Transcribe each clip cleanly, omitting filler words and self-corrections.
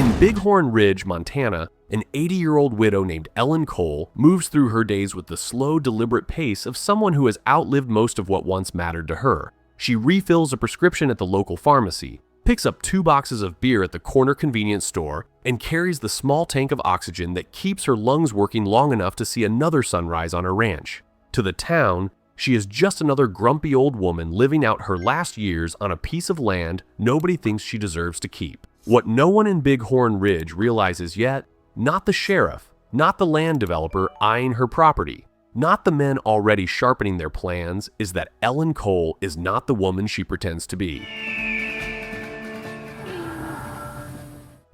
In Bighorn Ridge, Montana, an 80-year-old widow named Ellen Cole moves through her days with the slow, deliberate pace of someone who has outlived most of what once mattered to her. She refills a prescription at the local pharmacy, picks up 2 boxes of beer at the corner convenience store, and carries the small tank of oxygen that keeps her lungs working long enough to see another sunrise on her ranch. To the town, she is just another grumpy old woman living out her last years on a piece of land nobody thinks she deserves to keep. What no one in Bighorn Ridge realizes yet, not the sheriff, not the land developer eyeing her property, not the men already sharpening their plans, is that Ellen Cole is not the woman she pretends to be.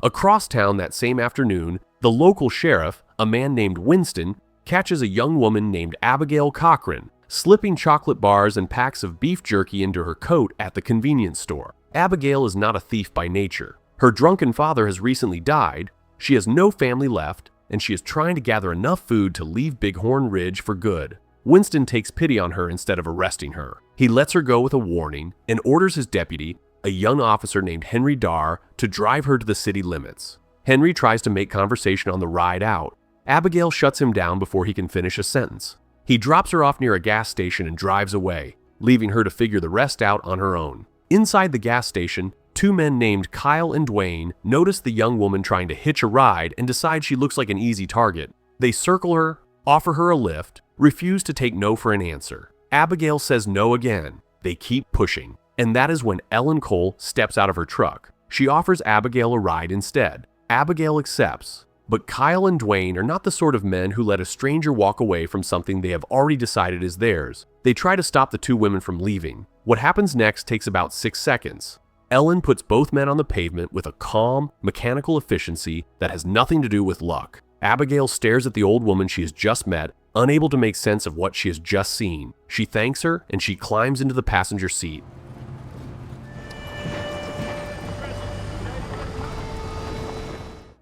Across town that same afternoon, the local sheriff, a man named Winston, catches a young woman named Abigail Cochran slipping chocolate bars and packs of beef jerky into her coat at the convenience store. Abigail is not a thief by nature. Her drunken father has recently died, she has no family left, and she is trying to gather enough food to leave Bighorn Ridge for good. Winston takes pity on her instead of arresting her. He lets her go with a warning and orders his deputy, a young officer named Henry Darr, to drive her to the city limits. Henry tries to make conversation on the ride out. Abigail shuts him down before he can finish a sentence. He drops her off near a gas station and drives away, leaving her to figure the rest out on her own. Inside the gas station, 2 men named Kyle and Dwayne notice the young woman trying to hitch a ride and decide she looks like an easy target. They circle her, offer her a lift, refuse to take no for an answer. Abigail says no again. They keep pushing. And that is when Ellen Cole steps out of her truck. She offers Abigail a ride instead. Abigail accepts. But Kyle and Dwayne are not the sort of men who let a stranger walk away from something they have already decided is theirs. They try to stop the 2 women from leaving. What happens next takes about 6 seconds. Ellen puts both men on the pavement with a calm, mechanical efficiency that has nothing to do with luck. Abigail stares at the old woman she has just met, unable to make sense of what she has just seen. She thanks her and she climbs into the passenger seat.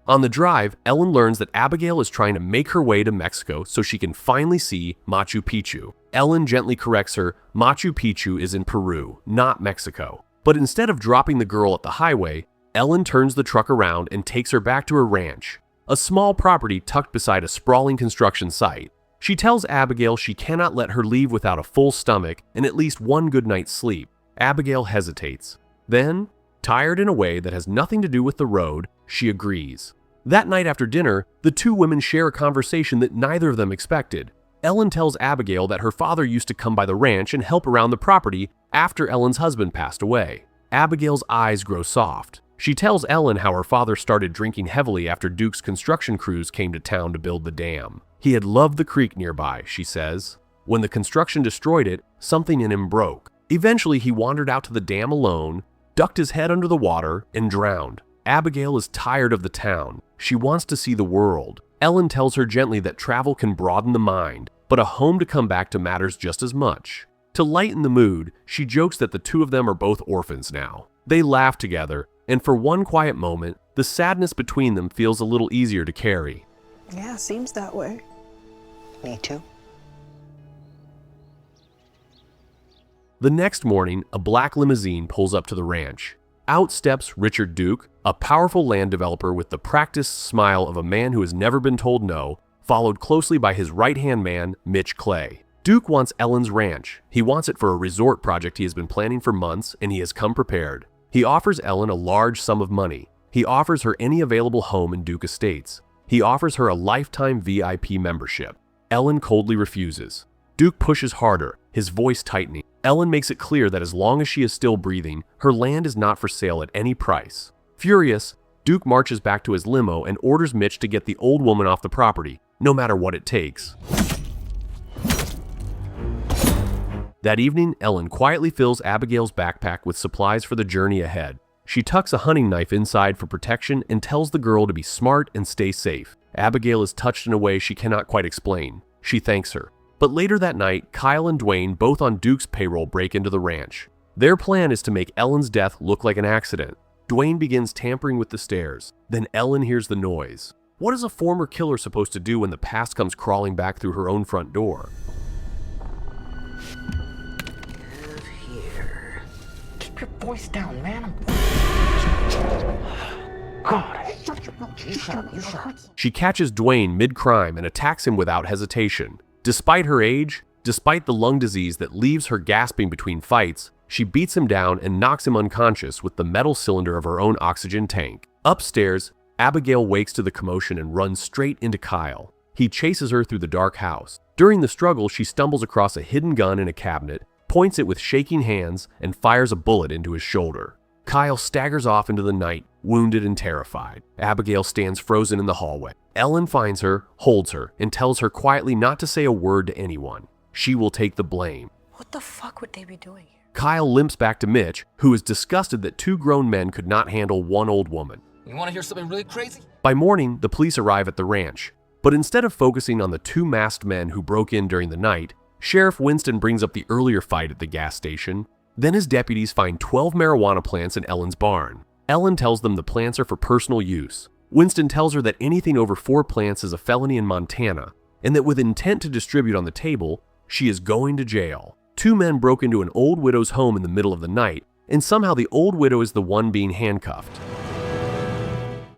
On the drive, Ellen learns that Abigail is trying to make her way to Mexico so she can finally see Machu Picchu. Ellen gently corrects her, Machu Picchu is in Peru, not Mexico. But instead of dropping the girl at the highway, Ellen turns the truck around and takes her back to her ranch, a small property tucked beside a sprawling construction site. She tells Abigail she cannot let her leave without a full stomach and at least one good night's sleep. Abigail hesitates. Then, tired in a way that has nothing to do with the road, she agrees. That night after dinner, the 2 women share a conversation that neither of them expected. Ellen tells Abigail that her father used to come by the ranch and help around the property after Ellen's husband passed away. Abigail's eyes grow soft. She tells Ellen how her father started drinking heavily after Duke's construction crews came to town to build the dam. He had loved the creek nearby, she says. When the construction destroyed it, something in him broke. Eventually, he wandered out to the dam alone, ducked his head under the water, and drowned. Abigail is tired of the town. She wants to see the world. Ellen tells her gently that travel can broaden the mind, but a home to come back to matters just as much. To lighten the mood, she jokes that the 2 of them are both orphans now. They laugh together, and for one quiet moment, the sadness between them feels a little easier to carry. Yeah, seems that way. Me too. The next morning, a black limousine pulls up to the ranch. Out steps Richard Duke, a powerful land developer with the practiced smile of a man who has never been told no, followed closely by his right-hand man, Mitch Clay. Duke wants Ellen's ranch. He wants it for a resort project he has been planning for months, and he has come prepared. He offers Ellen a large sum of money. He offers her any available home in Duke Estates. He offers her a lifetime VIP membership. Ellen coldly refuses. Duke pushes harder, his voice tightening. Ellen makes it clear that as long as she is still breathing, her land is not for sale at any price. Furious, Duke marches back to his limo and orders Mitch to get the old woman off the property, no matter what it takes. That evening, Ellen quietly fills Abigail's backpack with supplies for the journey ahead. She tucks a hunting knife inside for protection and tells the girl to be smart and stay safe. Abigail is touched in a way she cannot quite explain. She thanks her. But later that night, Kyle and Dwayne, both on Duke's payroll, break into the ranch. Their plan is to make Ellen's death look like an accident. Dwayne begins tampering with the stairs. Then Ellen hears the noise. What is a former killer supposed to do when the past comes crawling back through her own front door? Keep your voice down, man. God, I She catches Dwayne mid-crime and attacks him without hesitation. Despite her age, despite the lung disease that leaves her gasping between fights, she beats him down and knocks him unconscious with the metal cylinder of her own oxygen tank. Upstairs, Abigail wakes to the commotion and runs straight into Kyle. He chases her through the dark house. During the struggle, she stumbles across a hidden gun in a cabinet, points it with shaking hands, and fires a bullet into his shoulder. Kyle staggers off into the night, wounded and terrified. Abigail stands frozen in the hallway. Ellen finds her, holds her, and tells her quietly not to say a word to anyone. She will take the blame. What the fuck would they be doing here? Kyle limps back to Mitch, who is disgusted that two grown men could not handle one old woman. You want to hear something really crazy? By morning, the police arrive at the ranch. But instead of focusing on the two masked men who broke in during the night, Sheriff Winston brings up the earlier fight at the gas station. Then his deputies find 12 marijuana plants in Ellen's barn. Ellen tells them the plants are for personal use. Winston tells her that anything over 4 plants is a felony in Montana, and that with intent to distribute on the table, she is going to jail. 2 men broke into an old widow's home in the middle of the night, and somehow the old widow is the one being handcuffed.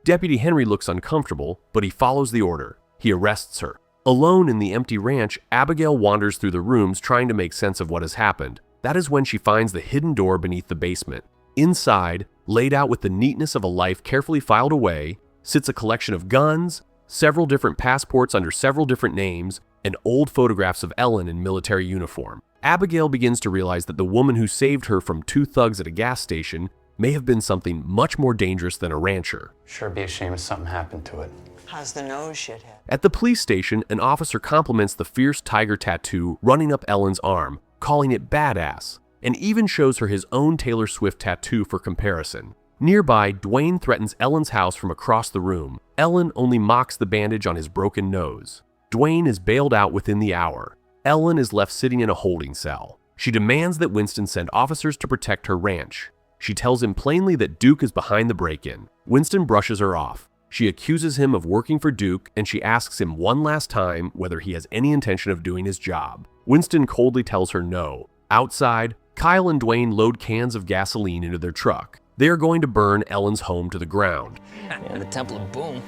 Deputy Henry looks uncomfortable, but he follows the order. He arrests her. Alone in the empty ranch, Abigail wanders through the rooms trying to make sense of what has happened. That is when she finds the hidden door beneath the basement. Inside, laid out with the neatness of a life carefully filed away, sits a collection of guns, several different passports under several different names, and old photographs of Ellen in military uniform. Abigail begins to realize that the woman who saved her from 2 thugs at a gas station may have been something much more dangerous than a rancher. Sure be a shame if something happened to it. How's the nose, shithead? At the police station, an officer compliments the fierce tiger tattoo running up Ellen's arm, calling it badass, and even shows her his own Taylor Swift tattoo for comparison. Nearby, Dwayne threatens Ellen's house from across the room. Ellen only mocks the bandage on his broken nose. Dwayne is bailed out within the hour. Ellen is left sitting in a holding cell. She demands that Winston send officers to protect her ranch. She tells him plainly that Duke is behind the break-in. Winston brushes her off. She accuses him of working for Duke, and she asks him one last time whether he has any intention of doing his job. Winston coldly tells her no. Outside, Kyle and Dwayne load cans of gasoline into their truck. They are going to burn Ellen's home to the ground. Yeah, the Temple of Boom.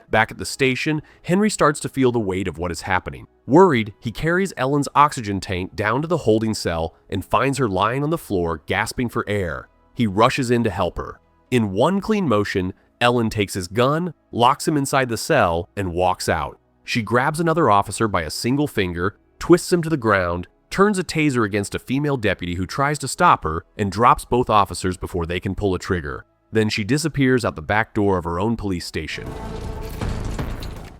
Back at the station, Henry starts to feel the weight of what is happening. Worried, he carries Ellen's oxygen tank down to the holding cell and finds her lying on the floor, gasping for air. He rushes in to help her. In one clean motion, Ellen takes his gun, locks him inside the cell, and walks out. She grabs another officer by a single finger, twists him to the ground, turns a taser against a female deputy who tries to stop her, and drops both officers before they can pull a trigger. Then she disappears out the back door of her own police station.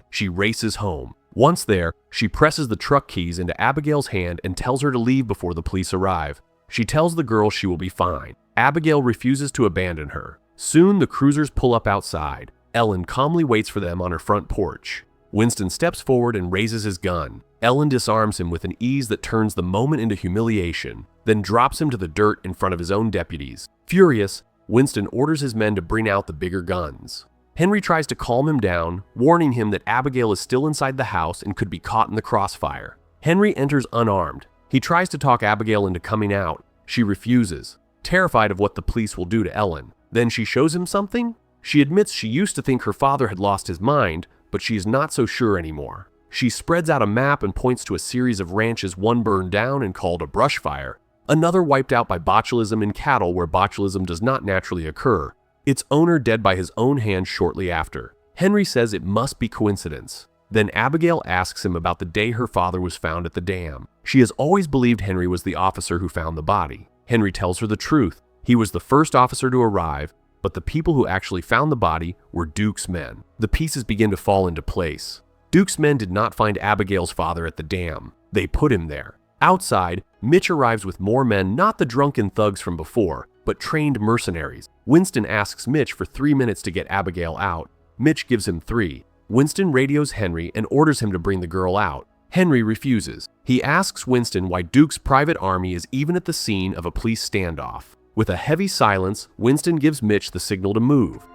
She races home. Once there, she presses the truck keys into Abigail's hand and tells her to leave before the police arrive. She tells the girl she will be fine. Abigail refuses to abandon her. Soon, the cruisers pull up outside. Ellen calmly waits for them on her front porch. Winston steps forward and raises his gun. Ellen disarms him with an ease that turns the moment into humiliation, then drops him to the dirt in front of his own deputies. Furious, Winston orders his men to bring out the bigger guns. Henry tries to calm him down, warning him that Abigail is still inside the house and could be caught in the crossfire. Henry enters unarmed. He tries to talk Abigail into coming out. She refuses, terrified of what the police will do to Ellen. Then she shows him something. She admits she used to think her father had lost his mind, but she is not so sure anymore. She spreads out a map and points to a series of ranches, one burned down and called a brush fire, another wiped out by botulism in cattle where botulism does not naturally occur, its owner dead by his own hand shortly after. Henry says it must be coincidence. Then Abigail asks him about the day her father was found at the dam. She has always believed Henry was the officer who found the body. Henry tells her the truth. He was the first officer to arrive, but the people who actually found the body were Duke's men. The pieces begin to fall into place. Duke's men did not find Abigail's father at the dam. They put him there. Outside, Mitch arrives with more men, not the drunken thugs from before, but trained mercenaries. Winston asks Mitch for 3 minutes to get Abigail out. Mitch gives him 3. Winston radios Henry and orders him to bring the girl out. Henry refuses. He asks Winston why Duke's private army is even at the scene of a police standoff. With a heavy silence, Winston gives Mitch the signal to move.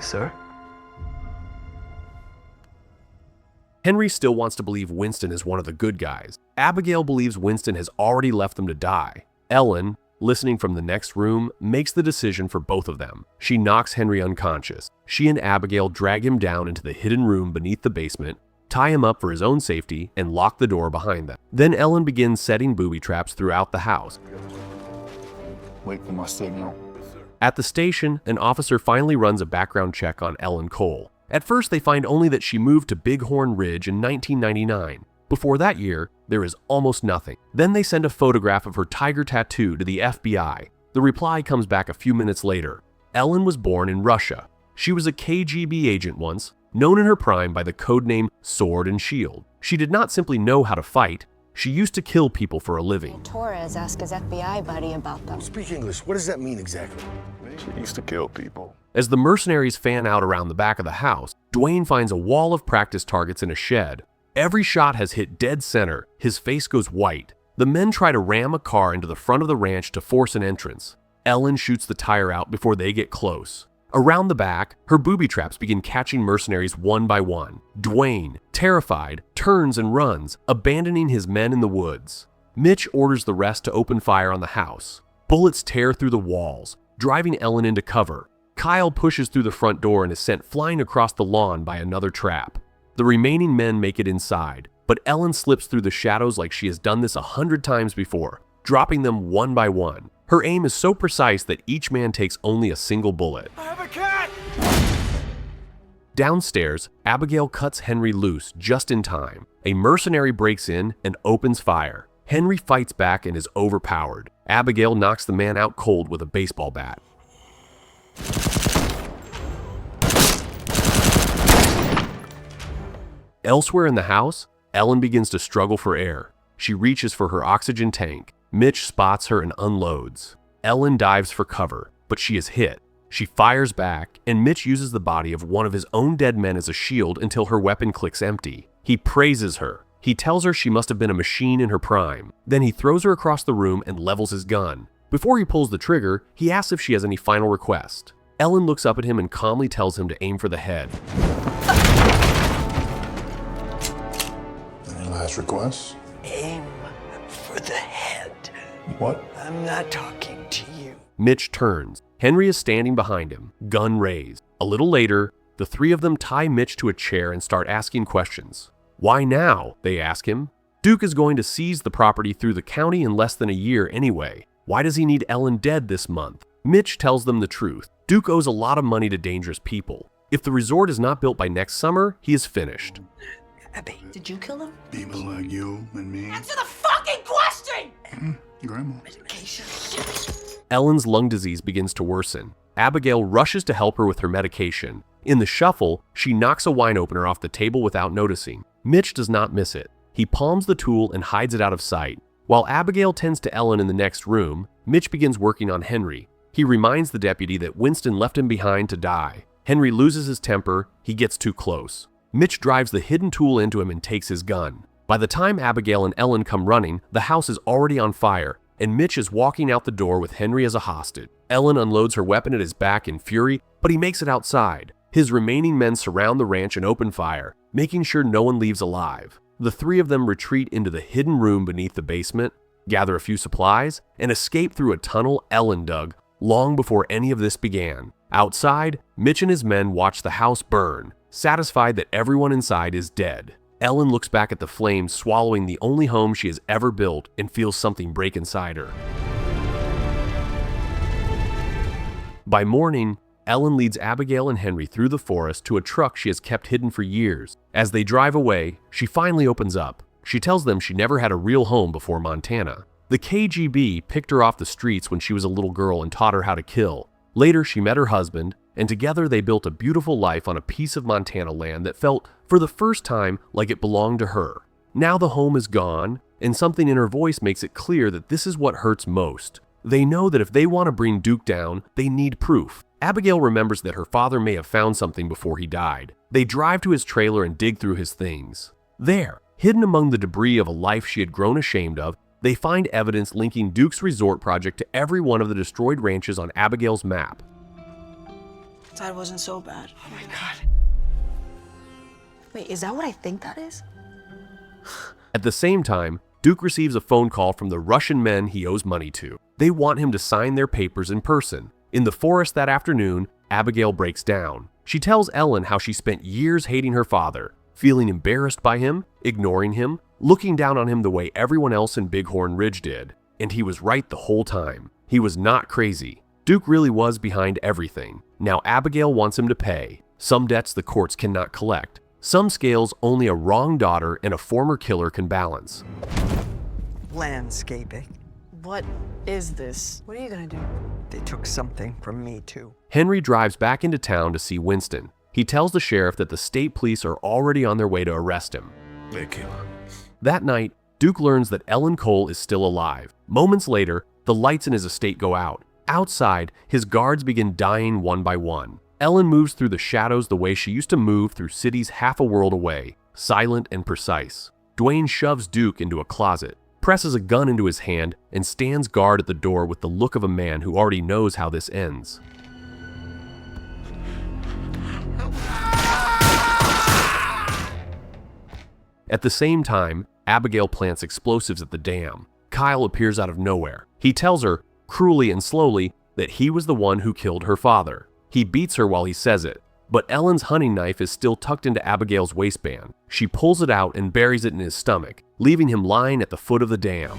Sir? Henry still wants to believe Winston is one of the good guys. Abigail believes Winston has already left them to die. Ellen, listening from the next room, makes the decision for both of them. She knocks Henry unconscious. She and Abigail drag him down into the hidden room beneath the basement, tie him up for his own safety, and lock the door behind them. Then Ellen begins setting booby traps throughout the house. Wait for my signal. At the station, an officer finally runs a background check on Ellen Cole. At first, they find only that she moved to Bighorn Ridge in 1999. Before that year, there is almost nothing. Then they send a photograph of her tiger tattoo to the FBI. The reply comes back a few minutes later. Ellen was born in Russia. She was a KGB agent once, known in her prime by the codename Sword and Shield. She did not simply know how to fight, she used to kill people for a living. Torres asked his FBI buddy about them. Speak English. What does that mean exactly? She used to kill people. As the mercenaries fan out around the back of the house, Dwayne finds a wall of practice targets in a shed. Every shot has hit dead center. His face goes white. The men try to ram a car into the front of the ranch to force an entrance. Ellen shoots the tire out before they get close. Around the back, her booby traps begin catching mercenaries one by one. Dwayne, terrified, turns and runs, abandoning his men in the woods. Mitch orders the rest to open fire on the house. Bullets tear through the walls, driving Ellen into cover. Kyle pushes through the front door and is sent flying across the lawn by another trap. The remaining men make it inside, but Ellen slips through the shadows like she has done this 100 times before, dropping them one by one. Her aim is so precise that each man takes only a single bullet. I have a cat! Downstairs, Abigail cuts Henry loose just in time. A mercenary breaks in and opens fire. Henry fights back and is overpowered. Abigail knocks the man out cold with a baseball bat. Elsewhere in the house, Ellen begins to struggle for air. She reaches for her oxygen tank. Mitch spots her and unloads. Ellen dives for cover, but she is hit. She fires back, and Mitch uses the body of one of his own dead men as a shield until her weapon clicks empty. He praises her. He tells her she must have been a machine in her prime. Then he throws her across the room and levels his gun. Before he pulls the trigger, he asks if she has any final request. Ellen looks up at him and calmly tells him to aim for the head. Any last requests? Aim for the head. What? I'm not talking to you. Mitch turns. Henry is standing behind him, gun raised. A little later, the three of them tie Mitch to a chair and start asking questions. Why now? They ask him. Duke is going to seize the property through the county in less than a year anyway. Why does he need Ellen dead this month? Mitch tells them the truth. Duke owes a lot of money to dangerous people. If the resort is not built by next summer, he is finished. Abby, did you kill him? People like you and me. Answer the fucking question! Grandma. Medication. Ellen's lung disease begins to worsen. Abigail rushes to help her with her medication. In the shuffle, she knocks a wine opener off the table without noticing. Mitch does not miss it. He palms the tool and hides it out of sight. While Abigail tends to Ellen in the next room, Mitch begins working on Henry. He reminds the deputy that Winston left him behind to die. Henry loses his temper. He gets too close. Mitch drives the hidden tool into him and takes his gun. By the time Abigail and Ellen come running, the house is already on fire, and Mitch is walking out the door with Henry as a hostage. Ellen unloads her weapon at his back in fury, but he makes it outside. His remaining men surround the ranch and open fire, making sure no one leaves alive. The three of them retreat into the hidden room beneath the basement, gather a few supplies, and escape through a tunnel Ellen dug long before any of this began. Outside, Mitch and his men watch the house burn, satisfied that everyone inside is dead. Ellen looks back at the flames swallowing the only home she has ever built and feels something break inside her. By morning, Ellen leads Abigail and Henry through the forest to a truck she has kept hidden for years. As they drive away, she finally opens up. She tells them she never had a real home before Montana. The KGB picked her off the streets when she was a little girl and taught her how to kill. Later, she met her husband, and together they built a beautiful life on a piece of Montana land that felt, for the first time, like it belonged to her. Now the home is gone, and something in her voice makes it clear that this is what hurts most. They know that if they want to bring Duke down, they need proof. Abigail remembers that her father may have found something before he died. They drive to his trailer and dig through his things. There, hidden among the debris of a life she had grown ashamed of, they find evidence linking Duke's resort project to every one of the destroyed ranches on Abigail's map. That wasn't so bad. Oh my God. Wait, is that what I think that is? At the same time, Duke receives a phone call from the Russian men he owes money to. They want him to sign their papers in person. In the forest that afternoon, Abigail breaks down. She tells Ellen how she spent years hating her father, feeling embarrassed by him, ignoring him, looking down on him the way everyone else in Bighorn Ridge did. And he was right the whole time. He was not crazy. Duke really was behind everything. Now Abigail wants him to pay. Some debts the courts cannot collect. Some scales only a wrong daughter and a former killer can balance. Landscaping. What is this? What are you gonna do? They took something from me, too. Henry drives back into town to see Winston. He tells the sheriff that the state police are already on their way to arrest him. They kill her. That night, Duke learns that Ellen Cole is still alive. Moments later, the lights in his estate go out. Outside, his guards begin dying one by one. Ellen moves through the shadows the way she used to move through cities half a world away, silent and precise. Dwayne shoves Duke into a closet, presses a gun into his hand, and stands guard at the door with the look of a man who already knows how this ends. At the same time, Abigail plants explosives at the dam. Kyle appears out of nowhere. He tells her, cruelly and slowly, that he was the one who killed her father. He beats her while he says it, but Ellen's hunting knife is still tucked into Abigail's waistband. She pulls it out and buries it in his stomach, leaving him lying at the foot of the dam.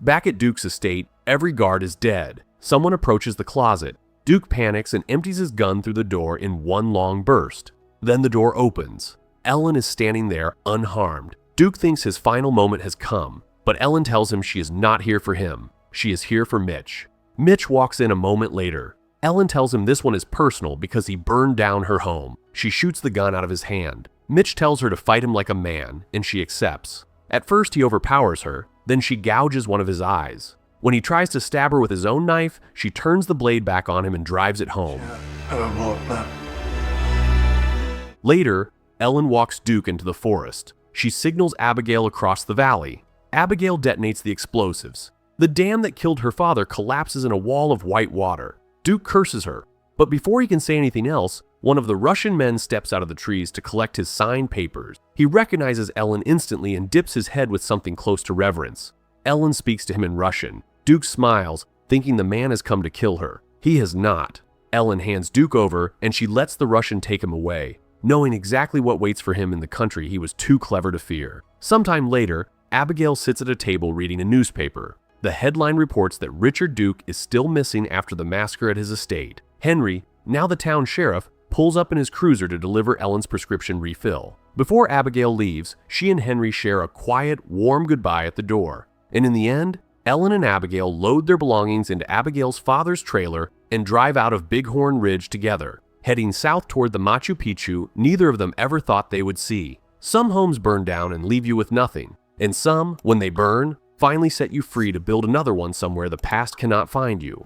Back at Duke's estate, every guard is dead. Someone approaches the closet. Duke panics and empties his gun through the door in one long burst. Then the door opens. Ellen is standing there unharmed. Duke thinks his final moment has come, but Ellen tells him she is not here for him. She is here for Mitch. Mitch walks in a moment later. Ellen tells him this one is personal because he burned down her home. She shoots the gun out of his hand. Mitch tells her to fight him like a man, and she accepts. At first he overpowers her, then she gouges one of his eyes. When he tries to stab her with his own knife, she turns the blade back on him and drives it home. I don't want that. Later, Ellen walks Duke into the forest. She signals Abigail across the valley. Abigail detonates the explosives. The dam that killed her father collapses in a wall of white water. Duke curses her, but before he can say anything else, one of the Russian men steps out of the trees to collect his signed papers. He recognizes Ellen instantly and dips his head with something close to reverence. Ellen speaks to him in Russian. Duke smiles, thinking the man has come to kill her. He has not. Ellen hands Duke over, and she lets the Russian take him away, knowing exactly what waits for him in the country he was too clever to fear. Sometime later, Abigail sits at a table reading a newspaper. The headline reports that Richard Duke is still missing after the massacre at his estate. Henry, now the town sheriff, pulls up in his cruiser to deliver Ellen's prescription refill. Before Abigail leaves, she and Henry share a quiet, warm goodbye at the door. And in the end, Ellen and Abigail load their belongings into Abigail's father's trailer and drive out of Bighorn Ridge together, heading south toward the Machu Picchu neither of them ever thought they would see. Some homes burn down and leave you with nothing, and some, when they burn, finally set you free to build another one somewhere the past cannot find you.